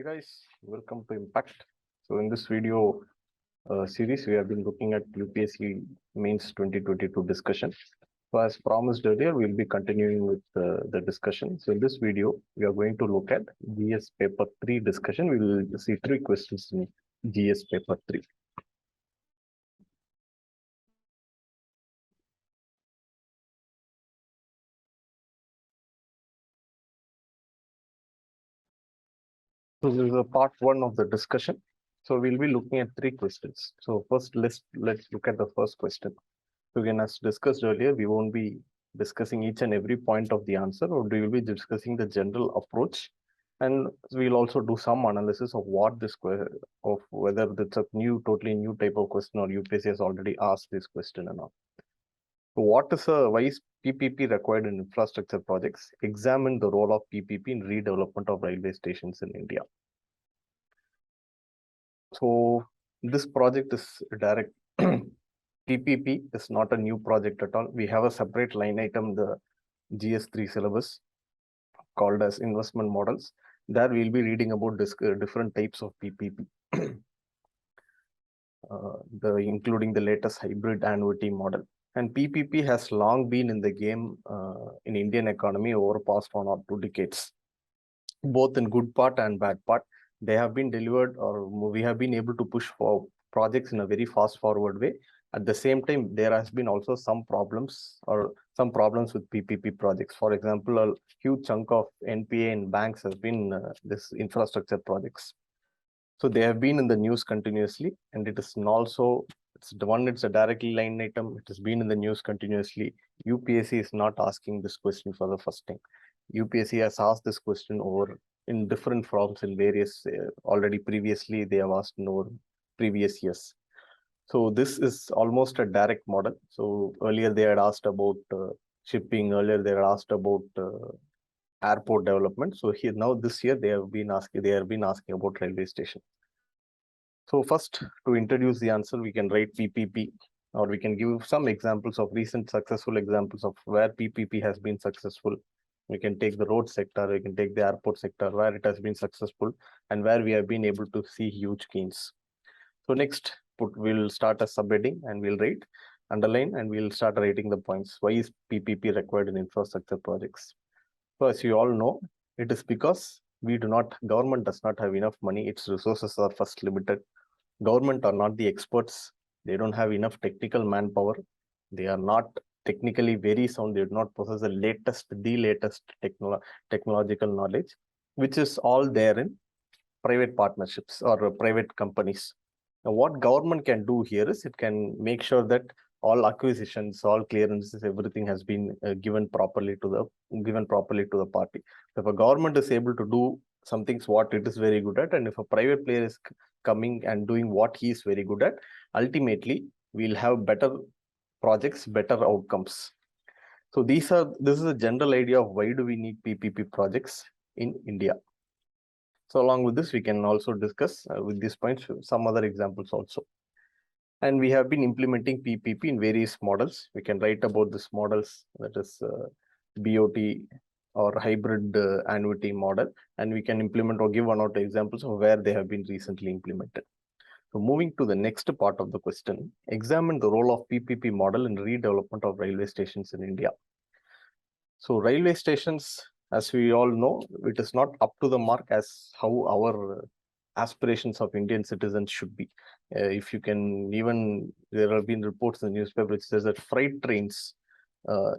guys, welcome to Impact. So in this video series, we have been looking at UPSC Mains 2022 discussion. So as promised earlier, we'll be continuing with the discussion. So in this video, we are going to look at GS paper 3 discussion. We will see 3 questions in GS paper 3. So this is a part 1 of the discussion. So we'll be looking at 3 questions. So first, let's look at the first question. So again, as discussed earlier, we won't be discussing each and every point of the answer, or we will be discussing the general approach. And we'll also do some analysis of what this of whether it's a totally new type of question, or UPSC has already asked this question or not. So why is PPP required in infrastructure projects? Examine the role of PPP in redevelopment of railway stations in India. So this project is direct. PPP is not a new project at all. We have a separate line item, the GS3 syllabus, called as investment models. There we'll be reading about different types of PPP, including the latest hybrid annuity model. And PPP has long been in the game in Indian economy over past 1 or 2 decades, both in good part and bad part. They have been delivered, or we have been able to push for projects in a very fast forward way. At the same time, there has been also some problems with PPP projects. For example, a huge chunk of NPA in banks has been this infrastructure projects. So they have been in the news continuously, and it is also, it's a directly line item. It has been in the news continuously. UPSC is not asking this question for the first time. UPSC has asked this question over in different forms in various, already previously they have asked in over previous years. So this is almost a direct model. So earlier they had asked about shipping, earlier they had asked about airport development. So here now this year they have been asking about railway station. So first, to introduce the answer, we can write PPP, or we can give some examples of recent successful examples of where PPP has been successful. We can take the road sector, we can take the airport sector, where it has been successful and where we have been able to see huge gains. So next, we'll start a subheading and we'll write, underline, and we'll start writing the points. Why is PPP required in infrastructure projects? So as you all know, it is because government does not have enough money. Its resources are first limited. Government are not the experts. They don't have enough technical manpower. They are not technically very sound. They do not possess the latest technological knowledge, which is all there in private partnerships or private companies. Now, what government can do here is it can make sure that all acquisitions, all clearances, everything has been given properly to the party. So if a government is able to do some things what it is very good at, and if a private player is coming and doing what he is very good at, ultimately we'll have better projects, better outcomes. So this is a general idea of why do we need PPP projects in India. So along with this, we can also discuss with these points some other examples also. And we have been implementing PPP in various models. We can write about these models, that is BOT or hybrid annuity model, and we can implement or give 1 or 2 examples of where they have been recently implemented. So moving to the next part of the question, examine the role of PPP model in redevelopment of railway stations in India. So railway stations, as we all know, it is not up to the mark as how our aspirations of Indian citizens should be. If you can even, there have been reports in the newspaper which says that freight trains,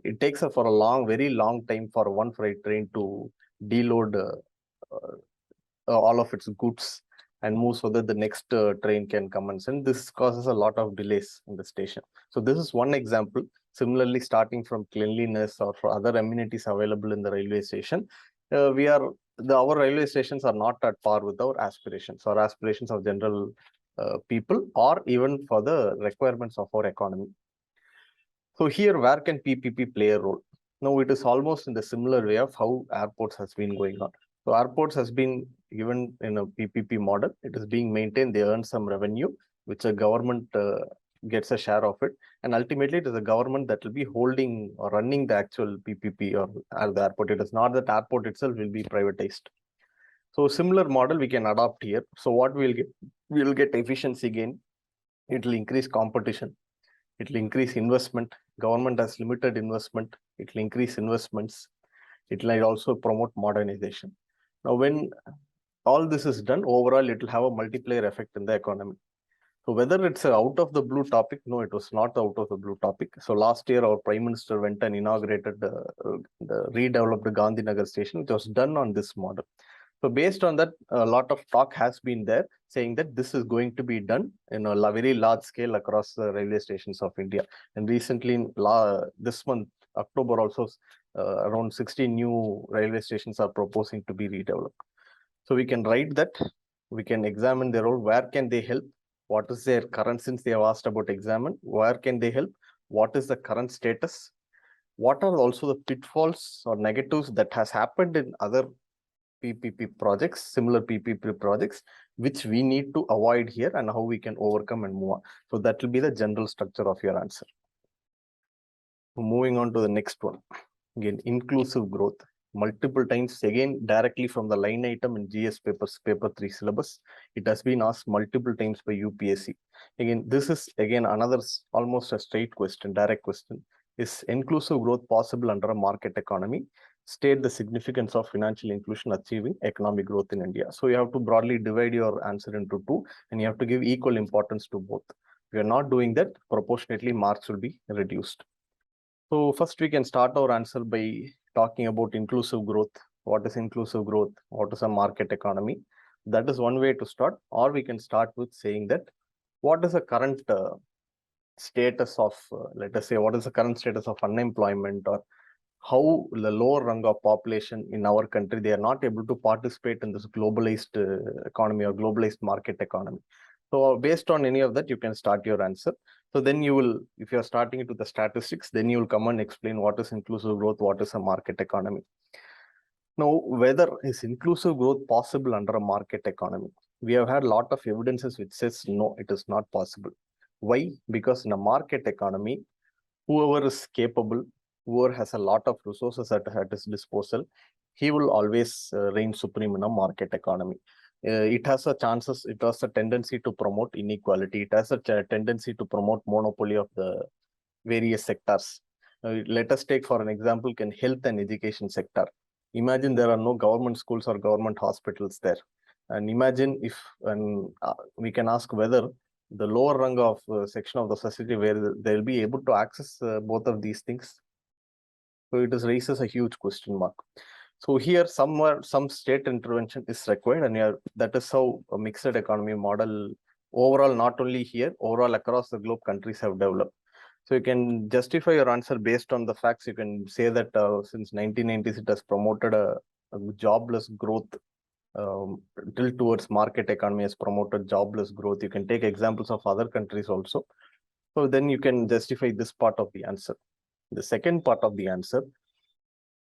it takes for a very long time for one freight train to deload all of its goods and move so that the next train can come and send. This causes a lot of delays in the station. So this is one example. Similarly, starting from cleanliness or for other amenities available in the railway station, our railway stations are not at par with our aspirations or aspirations of general people, or even for the requirements of our economy. So here, where can PPP play a role? Now, it is almost in the similar way of how airports has been going on. So airports has been given in a PPP model. It is being maintained. They earn some revenue, which the government gets a share of it. And ultimately, it is the government that will be holding or running the actual PPP or the airport. It is not that airport itself will be privatized. So similar model we can adopt here. So what we will get efficiency gain. It will increase competition. It will increase investment. Government has limited investment. It will increase investments. It will also promote modernization. Now, when all this is done, overall, it will have a multiplier effect in the economy. So whether it's a out of the blue topic, no, it was not out of the blue topic. So last year, our Prime Minister went and inaugurated the redeveloped Gandhinagar station, which was done on this model. So based on that, a lot of talk has been there saying that this is going to be done in a very large scale across the railway stations of India. And recently, this month, October also, around 16 new railway stations are proposing to be redeveloped. So we can write that, we can examine their role, where can they help, what is their current, since they have asked about examine, where can they help, what is the current status, what are also the pitfalls or negatives that has happened in other PPP projects, similar PPP projects, which we need to avoid here and how we can overcome and move on. So that will be the general structure of your answer. Moving on to the next one. Again, inclusive growth. Multiple times, again, directly from the line item in GS papers, paper 3 syllabus. It has been asked multiple times by UPSC. Again, this is again another almost a straight question, direct question. Is inclusive growth possible under a market economy? State the significance of financial inclusion achieving economic growth in India. So you have to broadly divide your answer into two, and you have to give equal importance to both. If you are not doing that, proportionately marks will be reduced. So first we can start our answer by talking about inclusive growth. What is inclusive growth? What is a market economy? That is one way to start. Or we can start with saying that what is the current status of, let us say, what is the current status of unemployment, or how the lower rung of population in our country, they are not able to participate in this globalized economy or globalized market economy. So based on any of that, you can start your answer. So then you will, if you're starting it with the statistics, then you will come and explain what is inclusive growth, what is a market economy. Now, whether is inclusive growth possible under a market economy? We have had a lot of evidences which says no, it is not possible. Why? Because in a market economy, whoever is capable, whoever has a lot of resources at his disposal, he will always reign supreme in a market economy. It has a tendency to promote inequality. It has a tendency to promote monopoly of the various sectors. Let us take for an example, health and education sector. Imagine there are no government schools or government hospitals there. And imagine if, we can ask whether the lower rung of section of the society where they'll be able to access both of these things. So it raises a huge question mark. So here somewhere some state intervention is required, and that is how a mixed economy model overall, not only here, overall across the globe countries have developed. So you can justify your answer based on the facts. You can say that since 1990s, it has promoted a jobless growth. Tilt towards market economy has promoted jobless growth. You can take examples of other countries also. So then you can justify this part of the answer. The second part of the answer,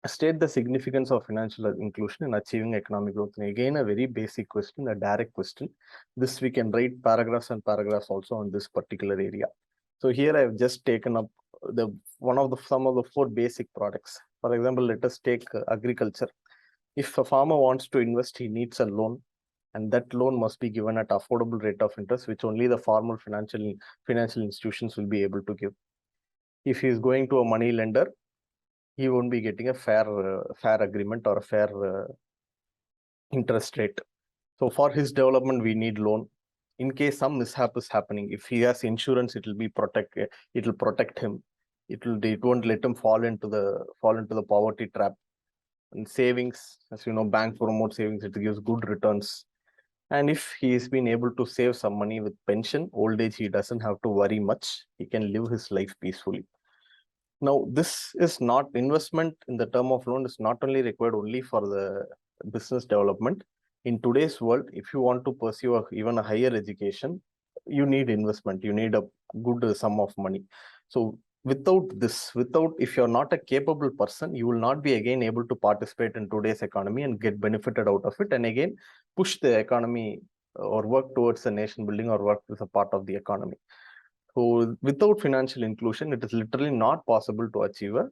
state the significance of financial inclusion in achieving economic growth. And again, a very basic question, a direct question. This we can write paragraphs and paragraphs also on this particular area. So here I have just taken up some of the four basic products. For example, let us take agriculture. If a farmer wants to invest, he needs a loan, and that loan must be given at affordable rate of interest, which only the formal financial institutions will be able to give. If he is going to a money lender, he won't be getting a fair agreement or a fair interest rate. So for his development, we need loan. In case some mishap is happening, if he has insurance, it will protect him. It won't let him fall into the poverty trap. And savings, as you know, bank promote savings, it gives good returns. And if he has been able to save some money with pension, old age, he doesn't have to worry much. He can live his life peacefully. Now, this is not investment in the term of loan is not only required only for the business development. In today's world, if you want to pursue even a higher education, you need investment. You need a good sum of money. So if you're not a capable person, you will not be again able to participate in today's economy and get benefited out of it, and again push the economy or work towards the nation building or work as a part of the economy. So without financial inclusion, it is literally not possible to achieve a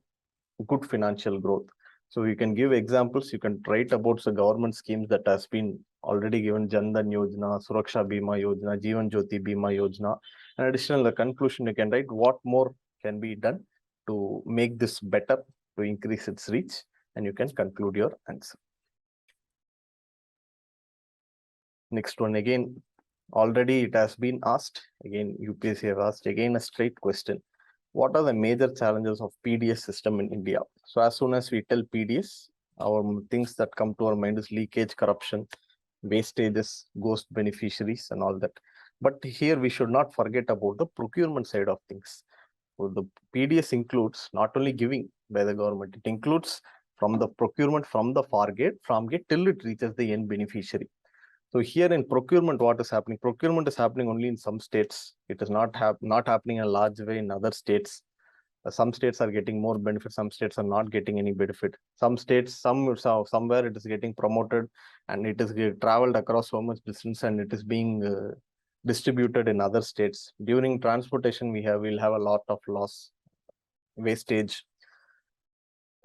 good financial growth. So you can give examples, you can write about the government schemes that has been already given, Jan Dhan Yojana, Suraksha Bima Yojana, Jeevan Jyoti Bima Yojana. And additional the conclusion, you can write what more can be done to make this better, to increase its reach, and you can conclude your answer. Next one, again, already it has been asked, again UPSC have asked again a straight question. What are the major challenges of PDS system in India? So as soon as we tell PDS, our things that come to our mind is leakage, corruption, wastages, ghost beneficiaries and all that. But here we should not forget about the procurement side of things. So the PDS includes not only giving by the government, it includes from the procurement from the farm gate till it reaches the end beneficiary. So here in procurement, what is happening? Procurement is happening only in some states. It is not happening in a large way in other states. Some states are getting more benefit. Some states are not getting any benefit. Some states, somewhere it is getting promoted, and it is traveled across so much distance, and it is being distributed in other states. During transportation, we'll have a lot of loss, wastage.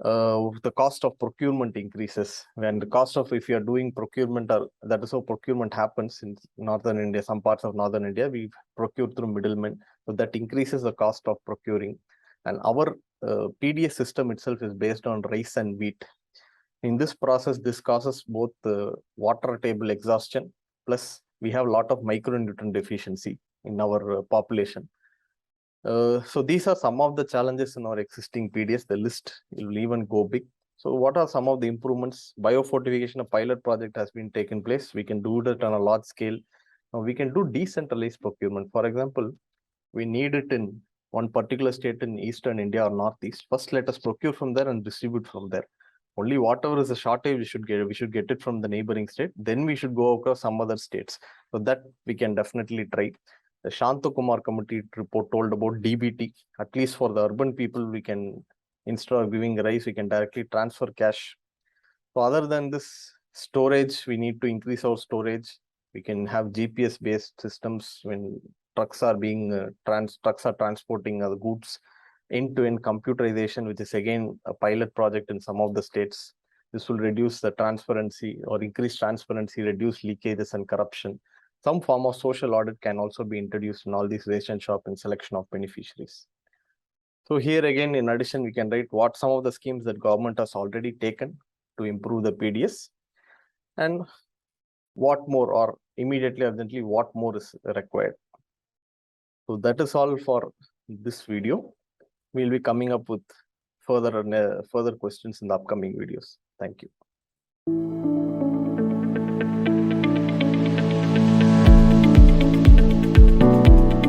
The cost of procurement increases when the cost of, if you are doing procurement, that is how procurement happens in northern India. Some parts of northern India we procure through middlemen, so that increases the cost of procuring. And our PDS system itself is based on rice and wheat. In this process, this causes both water table exhaustion, plus we have a lot of micronutrient deficiency in our population. So these are some of the challenges in our existing PDS. The list will even go big. So what are some of the improvements? Biofortification, a pilot project has been taken place. We can do that on a large scale. Now we can do decentralized procurement. For example, we need it in one particular state in Eastern India or Northeast. First, let us procure from there and distribute from there. Only whatever is a shortage, we should get it from the neighboring state. Then we should go across some other states. So that we can definitely try. The Shanta Kumar committee report told about DBT. At least for the urban people, we can, instead of giving rice, we can directly transfer cash. So other than this storage, we need to increase our storage. We can have GPS-based systems when trucks are being transporting the goods. End-to-end computerization, which is again a pilot project in some of the states. This will reduce the transparency or increase transparency, reduce leakages and corruption. Some form of social audit can also be introduced in all these ration shop and selection of beneficiaries. So here again, in addition, we can write what some of the schemes that government has already taken to improve the PDS, and what more, or immediately, urgently, what more is required. So that is all for this video. We'll be coming up with further questions in the upcoming videos. Thank you.